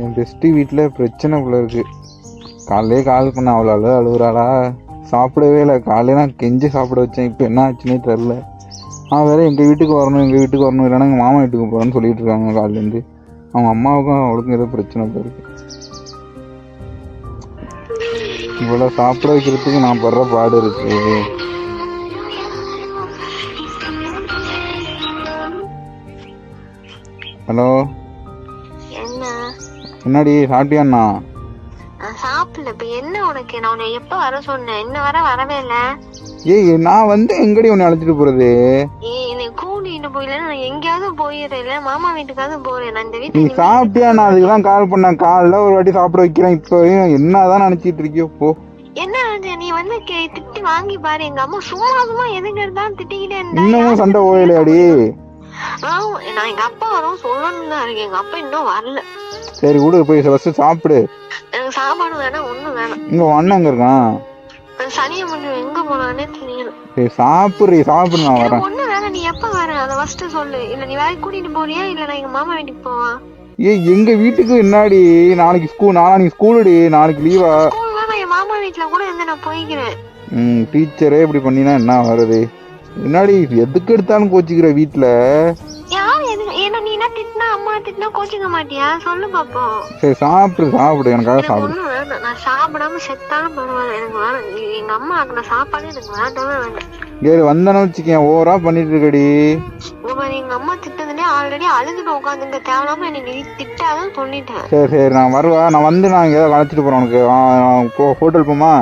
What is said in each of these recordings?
என் best வீட்டில் பிரச்சனை போல இருக்கு. காலையிலே கால் பண்ண அவ்வளோ அழுகுறாளா, சாப்பிடவே இல்லை. காலையில நான் கெஞ்சி சாப்பிட வச்சேன். இப்போ என்ன ஆச்சுன்னே தெரில. வேறு எங்கள் வீட்டுக்கு வரணும் இல்லைன்னா எங்கள் மாமா வீட்டுக்கு போகிறேன்னு சொல்லிட்டு இருக்காங்க காலையிலேருந்து. அவங்க அம்மாவுக்கும் அவளுக்கும் ஏதோ பிரச்சனை போயிருக்கு. இவ்வளோ சாப்பிட வைக்கிறதுக்கு நான் படுற பாடு இருக்கு. ஹலோ, என்னடி சாப்பிட்டியாண்ணா? சாப்பிடல. இப்ப என்ன உனக்கு? நான் உன்னை எப்ப வர சொன்னேன்? இன்ன வரவே இல்ல. ஏய், நான் வந்து எங்கடி உன்னை அழைச்சிட்டு போறது? என்னை கூட்டிட்டு போயில, நான் எங்கேயாவது போயிடுறேன். மாமா வீட்டுக்காவது போறேன். நான் இந்த நீ வீட்டுக்கு சாப்பிட்டியா? நான் அதுக்குதான் கால் பண்ணேன். காலைல ஒரு வாட்டி சாப்பிட வைக்கிறேன். இப்போ என்னதான் நினைச்சிட்டு இருக்கியோ போ. என்ன நீ வந்து திட்டி வாங்கி பாரு. எங்க அம்மா சும்மா எதுக்கு இருந்தாலும் திட்டிக்கிட்டே இருந்தா. இன்னமும் சண்டை ஓயலையாடி? நான் எங்க அப்பா வரும் சொல்லணும் தான் இருக்கேன். எங்க அப்பா இன்னும் வரல. சரி விடு, போய் ஃபர்ஸ்ட் சாப்பிடு. எனக்கு சாப்பாடு வேணாம், ஒண்ணும் வேணாம். இங்க அண்ணன் எங்க இருக்கான்? சனியை மட்டும் எங்க போனானே தெரியல. சரி சாப்பிடு, நான் வரேன். ஒண்ணு வேணாம். நீ எப்ப வர அதை ஃபர்ஸ்ட் சொல்லு. இல்ல நீ வேற கூட்டிட்டு போறியா, இல்ல நான் எங்க மாமா வீட்டுக்கு போவா? எங்க வீட்டுக்கு என்னாடி? நாளைக்கு ஸ்கூலுடி. நாளைக்கு லீவா? நான் என் மாமா வீட்டுல கூட இருந்து நான் போய்க்கிறேன். டீச்சரே இப்படி பண்ணினா என்ன வருது? என்னாடி எதுக்கு எடுத்தாலும் கோச்சிக்கிற வீட்டுல? யார் என்ன நீ என்ன திட்டினா, அம்மா திட்டினா கோச்சிக்க மாட்டியா? சொல்லு பாப்போம். சரி சாப்பிடு, எனக்காக சாப்பிடு. ஒண்ணும் வேணாம். நான் சாப்பிடாம செத்தாலும் பரவாயில்ல, எனக்கு வேணும். எங்க அம்மா ஆக்குன சாப்பாடு எனக்கு வேண்டாமே வேண்டாம். சரி வந்தானு வச்சுக்கேன், ஓவரா பண்ணிட்டு இருக்கடி. எங்க அம்மா திட்டதுலயே ஆல்ரெடி அழுதுட்டு உட்காந்துங்க. தேவையில்லாம என்னை திட்டாதான் சொல்லிட்டேன். சரி நான் வருவா. நான் வந்து நான் எங்க அழைச்சிட்டு போறேன் உனக்கு. ஹோட்டல் போமா?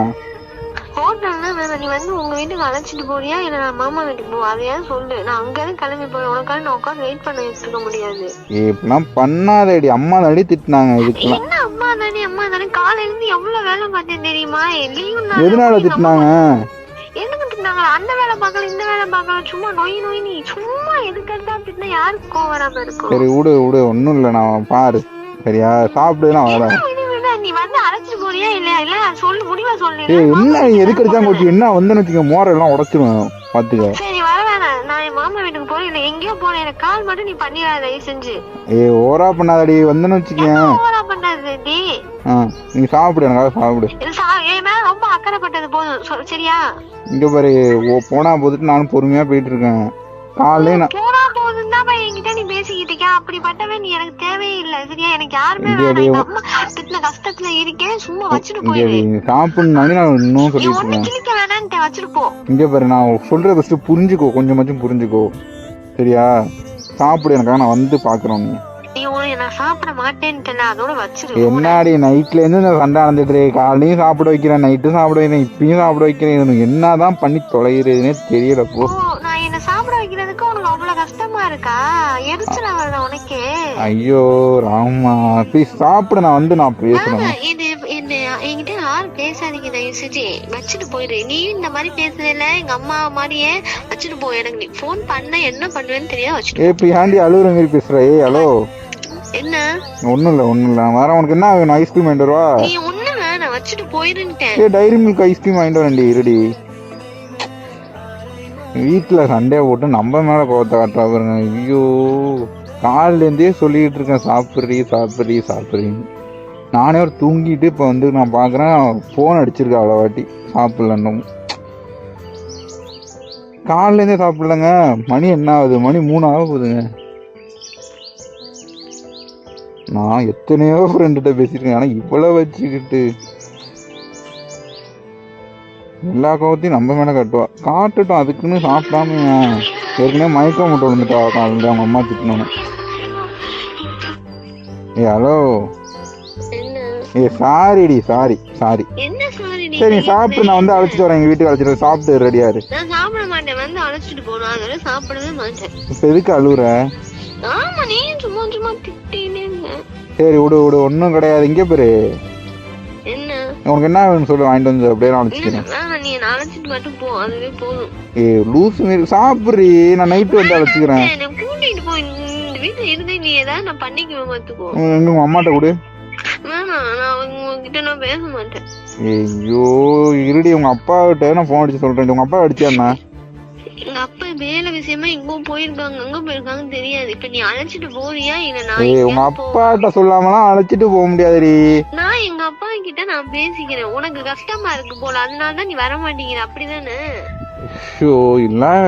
ஹோட்டல்னா வேணாம். நீ வந்து உங்க வீட்டுக்கு அழைச்சிட்டு போறியா, இல்ல நான் மாமா வீட்டுக்கு போவா? அதையாவது சொல்லு. நான் அங்கேயும் கிளம்பி போறேன். உனக்காக நான் உட்காந்து வெயிட் பண்ண வச்சுக்க முடியாது. இப்பெல்லாம் பண்ணாதடி. அம்மா தாடி திட்டினாங்க. இதுக்கெல்லாம் என்ன அம்மா தானே காலையில இருந்து எவ்வளவு வேலை பார்த்தேன் தெரியுமா? லீவு எதனால திட்டினாங்க? எதுக்கு திட்டினாங்க? அந்த வேலை பார்க்கல, இந்த வேலை பார்க்கல, சும்மா நொய் நீ சும்மா எதுக்கு எடுத்தா திட்டினா யாருக்கு கோவம் வராம இருக்கும்? சரி விடு, ஒன்னும் இல்லை. நான் பாரு சரியா? சாப்பிடு, நான் வரேன். நீ வந்து அழைச்சிட்டு போறியா இல்லையா? இல்ல சொல்லு, முடிவா சொல்லு. என்ன எதுக்கு எடுத்தாங்க கோச்சு? என்ன வந்து வச்சுக்க, மோர எல்லாம் உடைச்சிருவேன் பாத்துக்க. சரி வர வேணாம். நான் என் மாமா வீட்டுக்கு போறேன். இல்ல எங்கேயோ போறேன். எனக்கு கால் மட்டும் நீ பண்ணிடாத தயவு செஞ்சு. ஓவரா பண்ணாதடி. வந்தேன்னு வச்சுக்கேன். ஓவரா பண்ணாது டி. நீ சாப்பிடு, எனக்காக சாப்பிடு. என் மேல ரொம்ப அக்கறைப்பட்டது போதும், சரியா? இங்க பாரு, போனா போதுட்டு நானும் பொறுமையா போயிட்டு இருக்கேன். காலையில நான் போனா போதும் தான் என்கிட்ட நீ பேசிக்கிட்டு இருக்க. அப்படிப்பட்டவே நீ எனக்கு தேவையே இல்லை, சரியா? எனக்கு யாருமே வேணாம். எங்க அம்மா திட்டின கஷ்டத்துல இருக்கேன். சும்மா வச்சுட்டு போயிரு. சாப்பிடணும் நான் இன்னும் சொல்லிட்டு இருக்கேன். கிளிக்க வேணான்ட்டு வச்சுட்டு போ. இங்க பாரு, நான் சொல்ற ஃபர்ஸ்ட் புரிஞ்சுக்கோ, கொஞ்சமாச்சும் புரிஞ்சுக்கோ, சரியா? சாப்பிடு, எனக்காக நான் வந்து பாக்குறோம். நான் சாப்பிட மாட்டேன்ட்டு அதோட வச்சிரு. என்னாடி நைட்ல இருந்து நான் சண்டை நடந்துட்டு காலையும் சாப்பிட வைக்கிறேன், நைட்டும் சாப்பிட வைக்கிறேன், இப்பயும் சாப்பிட வைக்கிறேன். என்னதான் பண்ணி தொலைகிறதுனே தெரியல போ. நான் என்ன சாப்பிட வைக்கிறதுக்கு உனக்கு அவ்வளவு கஷ்டமா இருக்கா? எரிச்சலா வருதா உனக்கு? ஐயோ ராமா, ப்ளீஸ் சாப்பிட. நான் வந்து நான் பேசுறேன். என்கிட்ட யாரும் பேசாதீங்க தயவு செஞ்சு. வச்சுட்டு போயிரு. நீ இந்த மாதிரி பேசுறதுல எங்க அம்மா மாதிரியே வச்சுட்டு போய். எனக்கு நீ போன் பண்ண என்ன பண்ணுவேன்னு தெரியாது. வச்சுட்டு இப்ப ஏன்டி அழுகுற மாதிரி பேசுற? ஹலோ, என்ன? ஒண்ணும் இல்ல வேற. உனக்கு என்ன வேணும்? ஐஸ்கிரீம் வாங்கிட்டு வரவா? நீ ஒண்ணு வேணாம், வச்சுட்டு போயிருன்ட்டேன். டைரி மில்க் ஐஸ்கிரீம் வாங்கிட்டு வரேன்டி, இருடி. வீட்டுல சண்டே போட்டு நம்ம மேல கோவத்தை காட்டுறா பாருங்க. ஐயோ, காலில இருந்தே சொல்லிட்டு இருக்கேன் சாப்பிட்றீன்னு. நானே ஒரு தூங்கிட்டு இப்ப வந்து நான் பாக்குறேன் போன் அடிச்சிருக்கேன் அவ்வளோ வாட்டி. சாப்பிடலன்னு காலில இருந்தே சாப்பிடலங்க. மணி என்ன ஆகுது? மணி 3 ஆக போகுதுங்க. நான் எத்தனையோ ஃப்ரெண்ட்கிட்ட பேசியிருக்கேன், ஆனா இவ்வளவு வச்சுக்கிட்டு எல்லா கோவத்தையும் நம்ம மேல காட்டட்டும். அதுக்குன்னு சாப்பிடாம ஏற்கனவே மயக்கம் மட்டும் விழுந்துட்டா காலையில் அவங்க அம்மா திட்டினோன்னு. Hello, சாரிடி, sorry. சரி சாப்பிட்டு நான் வந்து அழைச்சிட்டு வரேன். எங்க வீட்டுக்கு அழைச்சிட்டு சாப்பிட்டு ரெடியா இரு. நான் சாப்பிட மாட்டேன், வந்து அழைச்சிட்டு போறேன். அதோட சாப்பிடவே மாட்டேன். இப்ப எதுக்கு அழுகுற? ஆமா, நீ சும்மா திட்டினே. சரி விடு, ஒன்னும் கிடையாது. இங்க பேரு என்ன உனக்கு என்ன வேணும்னு சொல்லி வாங்கிட்டு வந்து அப்படியே நான் அழைச்சிக்கிறேன். நீ அழைச்சிட்டு மட்டும் போ, அதுவே போதும். லூஸ் மாரி சாப்பிட்றி. நான் நைட்டு வந்து அழைச்சிக்கிறேன். கூட்டிட்டு போ. இந்த வீட்டுல இருந்து நீ ஏதாவது நான் பண்ணிக்குவேன் பார்த்துக்கோ. எங்க உங்க அம்மாட்ட கொடு. வேணாம், நான் உங்ககிட்ட நான் பேச மாட்டேன். ஐயோ இருடி, உங்க அப்பா கிட்ட நான் போன் அடிச்சு சொல்றேன். உங்க அப்பா அடிச்சாண்ணா? எங்க அப்பா வேலை விஷயமா எங்கும் போயிருக்காங்க, அங்க போயிருக்காங்கன்னு தெரியாது. இப்ப நீ அழைச்சிட்டு போறியா இல்ல நான் உங்க எங்கேயாவது அப்பாட்ட சொல்லாமலாம் அழைச்சிட்டு போக முடியாதுடி. நான் எங்க அப்பா கிட்ட நான் பேசிக்கிறேன். உனக்கு கஷ்டமா இருக்கு போல, அதனாலதான் நீ வர மாட்டேங்கிற, அப்படிதானே?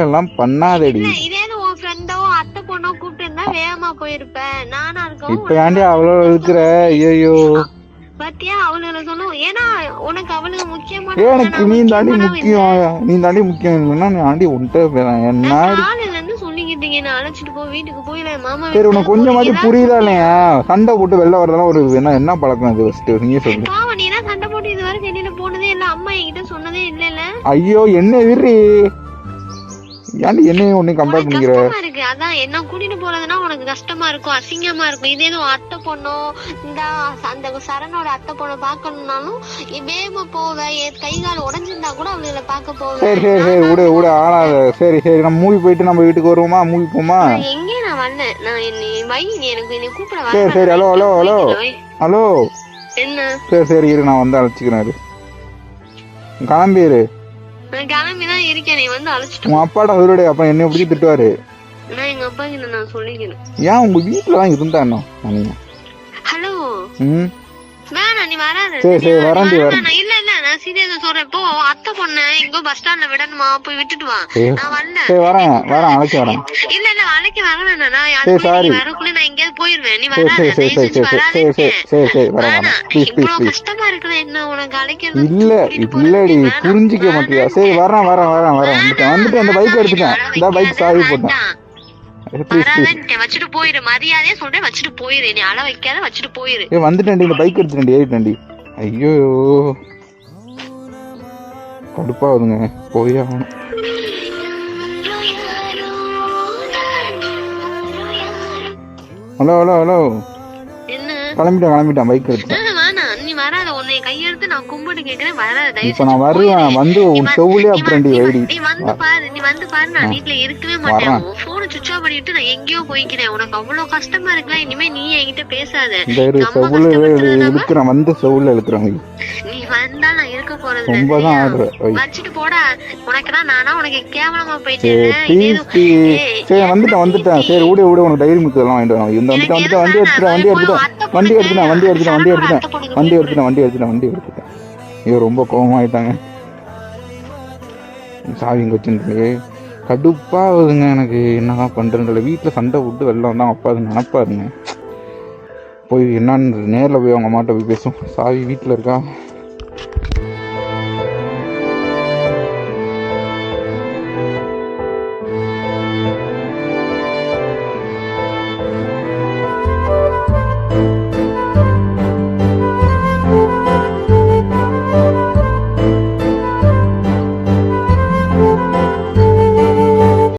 எல்லாம் பண்ணாதடி. இல்ல இதே உன் ஃப்ரெண்டோ அத்தை பொண்ணோ கூப்பிட்டு இருந்தா வேகமா போயிருப்ப. நானா இருக்கவும் இப்ப ஏன்டி அவ்வளோ இருக்கிற? ஐயோ பத்தியா அவளுகளை சொல்லும். ஏன்னா உனக்கு அவளுக்கு முக்கியமான எனக்கு நீ தாண்டி முக்கியம். நீ தாண்டி முக்கியம் இல்லைன்னா நீ ஆண்டி உன்ட்ட என்ன காலையில இருந்து சொல்லிக்கிட்டீங்க நான் அழைச்சிட்டு போ, வீட்டுக்கு போயில மாமா. சரி உனக்கு கொஞ்சமாச்சும் புரியுதா இல்லையா? சண்டை போட்டு வெளில வரதெல்லாம் ஒரு என்ன பழக்கம் அது? ஃபர்ஸ்ட் நீங்க சொல்லுங்க. பாவம், நீ தான் சண்டை போட்டு இதுவரை வெளியில போனதே இல்ல, அம்மா என்கிட்ட சொன்னதே இல்ல. ஐயோ என்ன விரி, ஏன்டி என்னையும் ஒன்னையும் கம்பேர் பண்ணிக்கிற? கஷ்டமா இருக்கு, அதான் என்ன கூட்டிட்டு போறதுன்னா உனக்கு கஷ்டமா இருக்கும், அசிங்கமா இருக்கும். இதே அத்தை பொண்ணோ இந்த அந்த சரணோட அத்தை பொண்ணை பாக்கணும்னாலும் வேகமா போவ, கை கால உடஞ்சிருந்தா கூட அவளுகளை பாக்க போவேன். சரி சரி சரி விடு விடு ஆனாத. சரி சரி நம்ம மூவி போயிட்டு நம்ம வீட்டுக்கு வருவோமா? மூவி போமா? எங்கே நான் வரல, நான் வை, நீ எனக்கு என்னை கூப்பிட சரி சரி. Hello hello hello hello. என்ன? சரி சரி இரு, நான் வந்து அழைச்சிக்கிறேன். கிளம்பிடு. நான் கிளம்பிதான் இருக்கேன், நீ வந்து அழைச்சிட்டு. உன் அப்பாட்ட சொல்லுடைய, அப்ப என்ன எப்படி திட்டுவாரு? நான் எங்க அப்பா கிட்ட நான் சொல்லிக்கிறேன். ஏன் உங்க வீட்டுல தான் இருந்தா என்ன? ஹலோ ம் வேணாம், நீ வராத. சரி சரி வரேன்டி வரேன். இல்ல இல்ல நான் சீரியஸா சொல்றேன். இப்போ அத்தை பொண்ணு எங்கோ பஸ் ஸ்டாண்ட்ல விடணுமா, போய் விட்டுட்டு வா. நான் வரல. சரி வரேன் வரேன் அழைச்சி வரேன். இல்ல இல்ல அழைக்க வர வேணாம், நான் வரக்குள்ள நான் எங்கேயாவது போயிருவேன். நீ வராத, சரி சரி சரி சரி சரி சரி சரி வரேன். இவ்வளவு கஷ்டமா இருக்குது என்ன உனக்கு அழைக்கிறது? இல்ல இல்லடி புரிஞ்சிக்க மாட்டியா? சரி வரேன் வரேன் வரேன் வரேன். வந்துட்டு அந்த பைக் எடுத்துட்டேன். இந்த பைக் சாவி போட்டேன். வச்சுட்டு போயிரு, மரியாதையா சொல்றேன், வச்சுட்டு போயிரு. நீ அழ வைக்காத, வச்சுட்டு போயிரு. வந்துட்டேன்டி, இந்த பைக் எடுத்துட்டேன், ஏறிட்டேன்டி. ஐயோ கடுப்பாகுதுங்க, போய் ஆகணும். Hello hello hello. என்ன? கிளம்பிட்டேன் பைக் எடுத்துட்டேன். நீ வராத, உன்னை கையெடுத்து நான் கும்பிட்டு கேக்குறேன், வராத. இப்ப நான் வருவேன், வந்து உன் செவ்விலே அப்படின்டி வைடி. நீ வந்து பாரு நான் வீட்டுல இருக்கவே மாட்டேன். போன சுவிட்ச் ஆஃப் பண்ணிட்டு நான் எங்கேயோ போய்க்கிறேன். உனக்கு அவ்வளவு கஷ்டமா இருக்குல்ல, இனிமே நீ என்கிட்ட பேசாத. இருக்கிறேன், வந்து செவ்வில இருக்கிறேன். நீ வந்தா நான் இருக்க போறது ரொம்பதான் ஆடுற. வச்சுட்டு போடா. உனக்குதான் நானா உனக்கு கேவலமா போயிட்டேன். சரி வந்துட்டேன். சரி விடு விடு, உனக்கு டைரி மில்க் எல்லாம் வாங்கிட்டு வரணும். வந்துட்டேன் வண்டி எடுத்துட்டேன். ஐயோ ரொம்ப கோவமாயிட்டாங்க. சாவி இங்கே வச்சுட்டு கடுப்பாகுதுங்க எனக்கு. என்னதான் பண்ணுறேன் வீட்டில் சண்டை விட்டு வெளில வந்தால் அப்பா அது நினப்பாருங்க. போய் என்னன்னு நேரில் போய் அவங்க அம்மாட்ட போய் பேசும். சாவி வீட்டில் இருக்கா?